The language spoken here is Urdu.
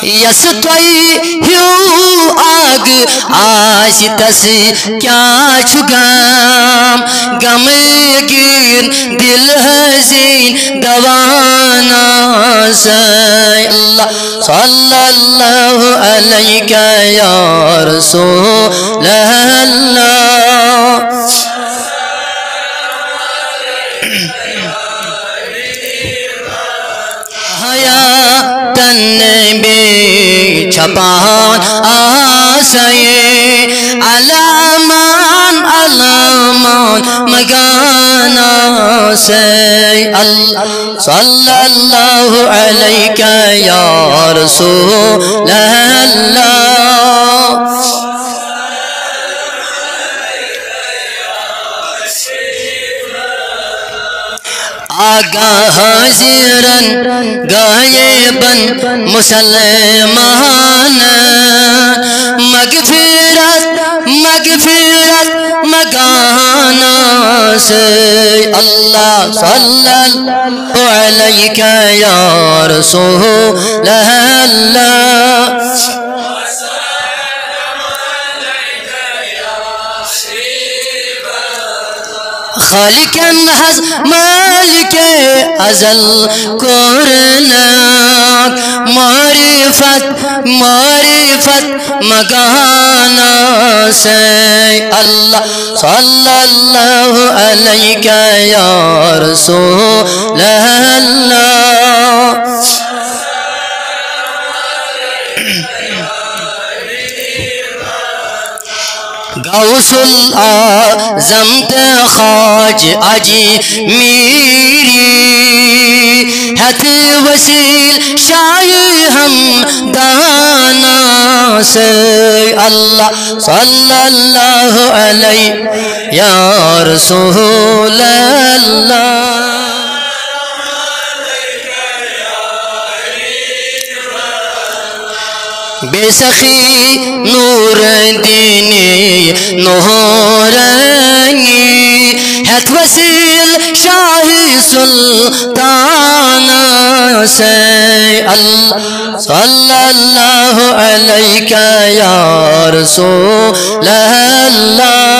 یس توئی ہیو آگ آج تس کیا چھگام غمگین دل حزین دوانا سے اللہ صلی اللہ علیہ یا رسول اللہ تنبی چھپان آسائے علامان علامان مگانا سے صلی اللہ علیہ یا رسول اللہ آگاہ حاضرن غائبن مسلمان مغفرت مغفرت مگانا سے اللہ صلی اللہ علیہ یا رسول اللہ خالق محض مالک ازل کرناک معرفت معرفت مگانا سے اللہ صلی اللہ علیہ یا رسول اللہ غوث العظم خواج اجی میری ہتھ وسیل شاہ ہم دانا سے اللہ صلی اللہ علیہ یا رسول اللہ بے سخی نور دینی نورنی ہتھ وسیل شاہی سلطان سے اللہ صلی اللہ علیہ یا رسول اللہ